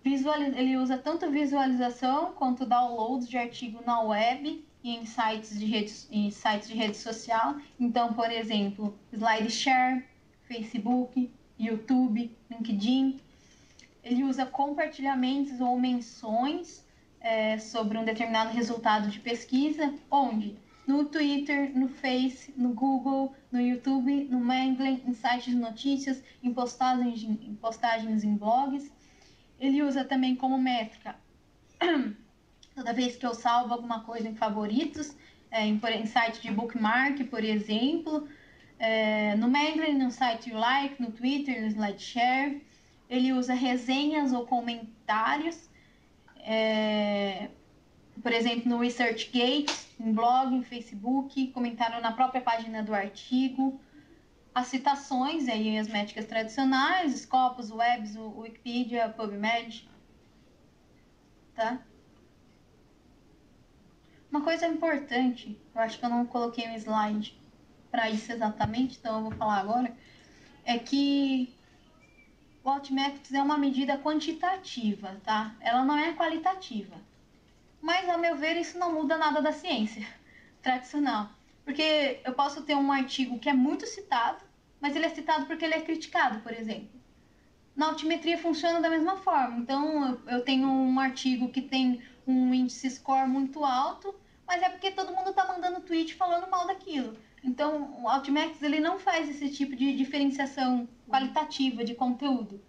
Ele usa tanto visualização quanto downloads de artigo na web e em sites de rede social. Então, por exemplo, SlideShare, Facebook, YouTube, LinkedIn. Ele usa compartilhamentos ou menções sobre um determinado resultado de pesquisa, onde? No Twitter, no Face, no Google, no YouTube, no Mendeley, em sites de notícias, em postagens em blogs. Ele usa também como métrica, toda vez que eu salvo alguma coisa em favoritos, em site de bookmark, por exemplo, no Mendeley, no site You Like, no Twitter, no SlideShare. Ele usa resenhas ou comentários, por exemplo, no ResearchGate, em blog, em Facebook, comentário na própria página do artigo. As citações, aí as métricas tradicionais, Scopus, Webs, Wikipedia, PubMed, tá? Uma coisa importante, eu acho que eu não coloquei um slide para isso exatamente, então eu vou falar agora, é que o Altmetrics é uma medida quantitativa, tá? Ela não é qualitativa. Mas, ao meu ver, isso não muda nada da ciência tradicional. Porque eu posso ter um artigo que é muito citado, mas ele é citado porque ele é criticado, por exemplo. Na altimetria funciona da mesma forma. Então, eu tenho um artigo que tem um índice score muito alto, mas é porque todo mundo está mandando tweet falando mal daquilo. Então, o Altmetrics ele não faz esse tipo de diferenciação qualitativa de conteúdo.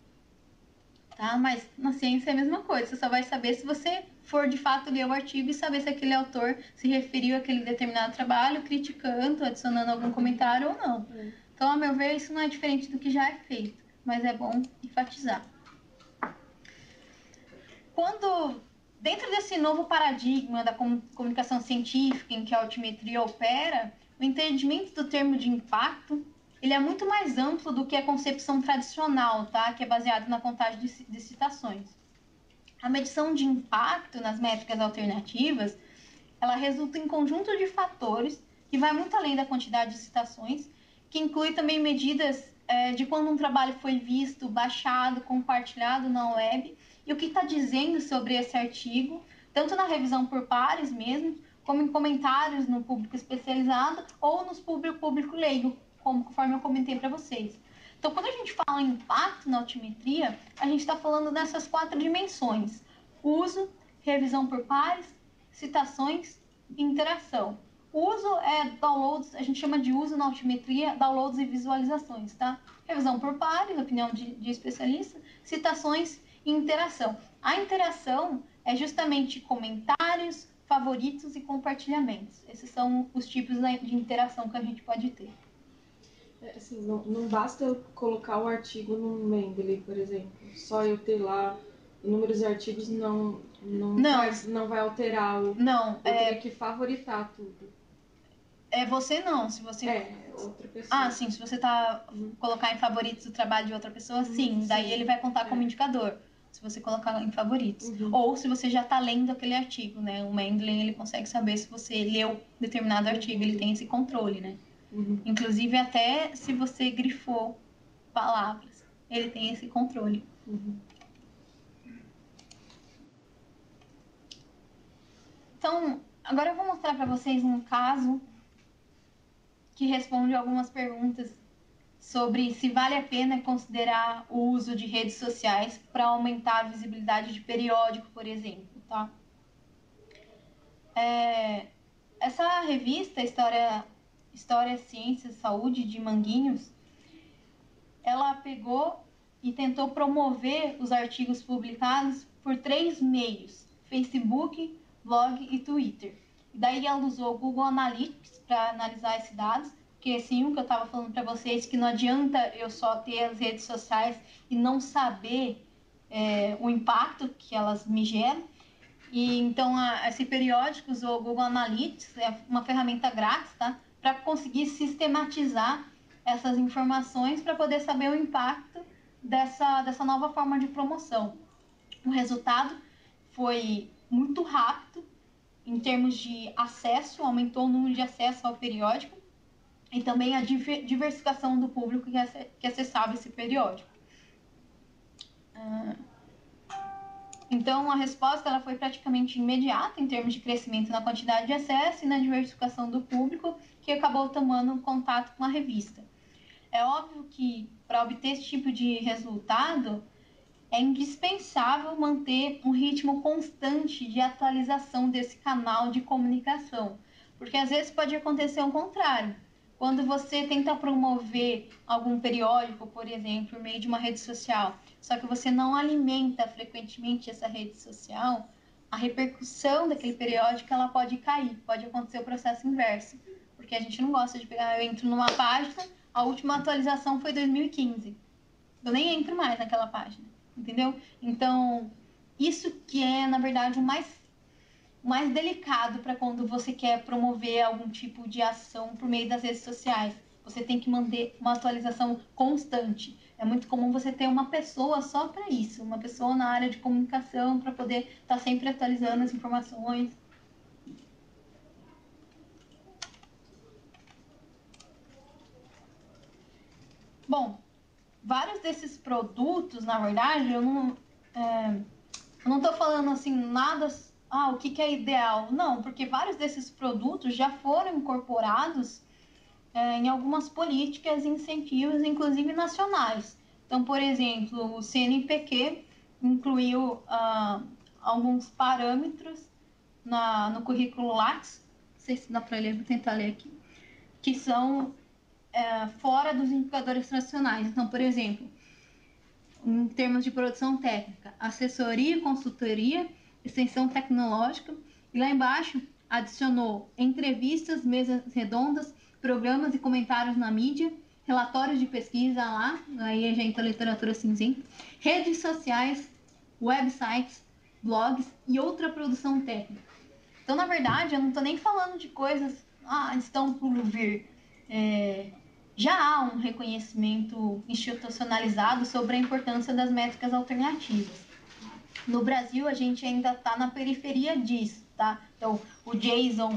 Tá? Mas na ciência é a mesma coisa. Você só vai saber se você for de fato ler o artigo e saber se aquele autor se referiu àquele determinado trabalho, criticando, adicionando algum comentário ou não. Então, a meu ver, isso não é diferente do que já é feito, mas é bom enfatizar. Quando, dentro desse novo paradigma da comunicação científica em que a altimetria opera, o entendimento do termo de impacto ele é muito mais amplo do que a concepção tradicional, tá? Que é baseada na contagem de citações. A medição de impacto nas métricas alternativas, ela resulta em conjunto de fatores que vai muito além da quantidade de citações, que inclui também medidas de quando um trabalho foi visto, baixado, compartilhado na web, e o que está dizendo sobre esse artigo, tanto na revisão por pares mesmo, como em comentários no público especializado ou nos público leigo, conforme eu comentei para vocês. Então, quando a gente fala em impacto na altimetria, a gente está falando dessas 4 dimensões: uso, revisão por pares, citações e interação. O uso é downloads, a gente chama de uso na altimetria, downloads e visualizações, tá? Revisão por pares, opinião de especialista, citações e interação. A interação é justamente comentários, favoritos e compartilhamentos. Esses são os tipos de interação que a gente pode ter. Assim, não basta eu colocar o artigo no Mendeley, por exemplo. Só eu ter lá números de artigos não vai alterar o... Não, eu teria que favoritar tudo. Você não, se você... outra pessoa. Ah, sim, se você colocar em favoritos o trabalho de outra pessoa, sim, daí ele vai contar como indicador, se você colocar em favoritos. Ou se você já está lendo aquele artigo, né? O Mendeley, ele consegue saber se você leu determinado artigo, ele tem esse controle, né? Inclusive, até se você grifou palavras, ele tem esse controle. Então, agora eu vou mostrar para vocês um caso que responde algumas perguntas sobre se vale a pena considerar o uso de redes sociais para aumentar a visibilidade de periódico, por exemplo, tá? Essa revista, História, Ciência, Saúde, de Manguinhos, ela pegou e tentou promover os artigos publicados por 3 meios: Facebook, blog e Twitter. E daí ela usou o Google Analytics para analisar esses dados, porque sim, o que eu estava falando para vocês, que não adianta eu só ter as redes sociais e não saber o impacto que elas me geram. E então esse periódico usou o Google Analytics, é uma ferramenta grátis, tá? Para conseguir sistematizar essas informações para poder saber o impacto dessa nova forma de promoção. O resultado foi muito rápido em termos de acesso, aumentou o número de acesso ao periódico e também a diversificação do público que acessava esse periódico. Então, a resposta ela foi praticamente imediata em termos de crescimento na quantidade de acesso e na diversificação do público, que acabou tomando contato com a revista. É óbvio que, para obter esse tipo de resultado, é indispensável manter um ritmo constante de atualização desse canal de comunicação, porque às vezes pode acontecer o contrário. Quando você tenta promover algum periódico, por exemplo, por meio de uma rede social, só que você não alimenta frequentemente essa rede social, a repercussão daquele periódico ela pode cair, pode acontecer o processo inverso, porque a gente não gosta de pegar, eu entro numa página, a última atualização foi 2015, eu nem entro mais naquela página, entendeu? Então, isso que é, na verdade, o mais delicado para quando você quer promover algum tipo de ação por meio das redes sociais. Você tem que manter uma atualização constante. É muito comum você ter uma pessoa só para isso, uma pessoa na área de comunicação para poder estar sempre atualizando as informações. Bom, vários desses produtos, na verdade, eu não estou falando assim nada, o que é ideal. Não, porque vários desses produtos já foram incorporados em algumas políticas e incentivos, inclusive nacionais. Então, por exemplo, o CNPq incluiu alguns parâmetros no currículo Lattes, não sei se dá para ler, vou tentar ler aqui, que são fora dos indicadores nacionais. Então, por exemplo, em termos de produção técnica, assessoria, consultoria, extensão tecnológica, e lá embaixo adicionou entrevistas, mesas redondas, programas e comentários na mídia, relatórios de pesquisa lá, aí já entra a literatura cinzenta, redes sociais, websites, blogs e outra produção técnica. Então, na verdade, eu não estou nem falando de coisas, estão por vir. Já há um reconhecimento institucionalizado sobre a importância das métricas alternativas. No Brasil, a gente ainda está na periferia disso, tá? Então, o Jason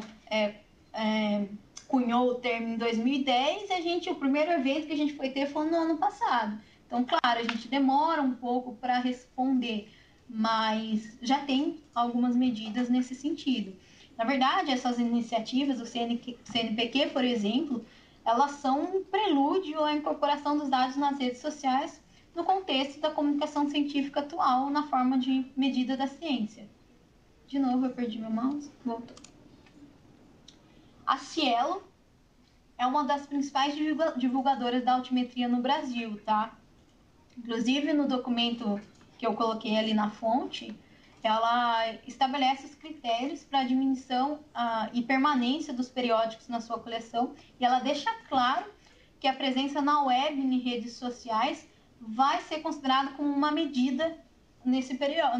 cunhou o termo em 2010 e o primeiro evento que a gente foi ter foi no ano passado. Então, claro, a gente demora um pouco para responder, mas já tem algumas medidas nesse sentido. Na verdade, essas iniciativas, o CNPq, por exemplo, elas são um prelúdio à incorporação dos dados nas redes sociais no contexto da comunicação científica atual na forma de medida da ciência. De novo, eu perdi meu mouse. Voltou. A Cielo é uma das principais divulgadoras da altimetria no Brasil, tá? Inclusive, no documento que eu coloquei ali na fonte, ela estabelece os critérios para a diminuição e permanência dos periódicos na sua coleção e ela deixa claro que a presença na web e em redes sociais vai ser considerada como uma medida nesse período,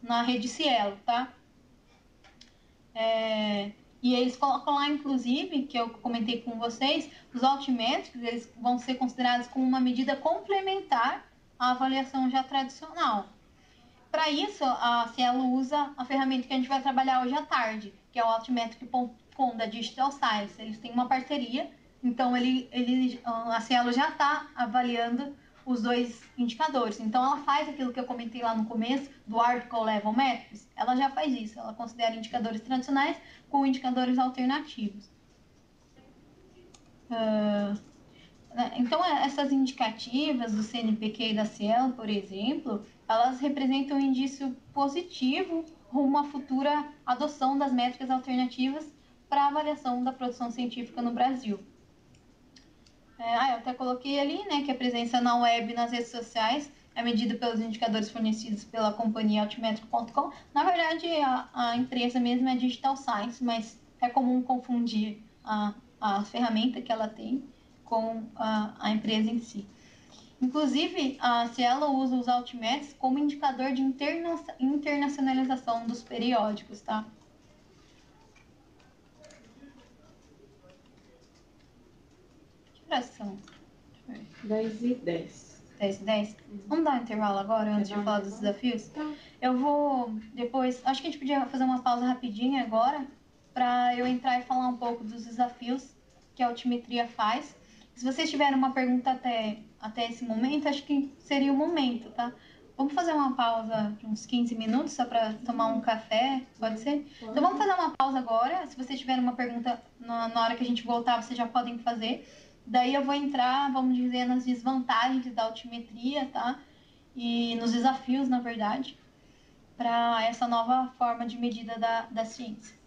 na rede Cielo, tá? E eles colocam lá, inclusive, que eu comentei com vocês, os altimétricos eles vão ser considerados como uma medida complementar à avaliação já tradicional. Para isso, a Cielo usa a ferramenta que a gente vai trabalhar hoje à tarde, que é o Altimetric.com da Digital Science. Eles têm uma parceria, então a Cielo já está avaliando os dois indicadores. Então, ela faz aquilo que eu comentei lá no começo, do Article Level Metrics, ela já faz isso, ela considera indicadores tradicionais com indicadores alternativos. Então, essas indicativas do CNPq e da Cielo, por exemplo, elas representam um indício positivo rumo à futura adoção das métricas alternativas para a avaliação da produção científica no Brasil. Eu até coloquei ali, né, que a presença na web e nas redes sociais é medida pelos indicadores fornecidos pela companhia Altimetric.com. Na verdade, a empresa mesmo é Digital Science, mas é comum confundir a ferramenta que ela tem com a empresa em si. Inclusive, a Cielo usa os Altimetrics como indicador de internacionalização dos periódicos, tá? Que horas são? 10h10. 10h10? Vamos dar um intervalo agora, antes de falar dos desafios? Tá. Eu vou depois... Acho que a gente podia fazer uma pausa rapidinha agora, para eu entrar e falar um pouco dos desafios que a altimetria faz. Se vocês tiverem uma pergunta até esse momento, acho que seria o momento, tá? Vamos fazer uma pausa de uns 15 minutos, só para tomar um café, pode ser? Então vamos fazer uma pausa agora. Se vocês tiverem uma pergunta na hora que a gente voltar, vocês já podem fazer. Daí eu vou entrar, vamos dizer, nas desvantagens da altimetria, tá? E nos desafios, na verdade, para essa nova forma de medida da ciência.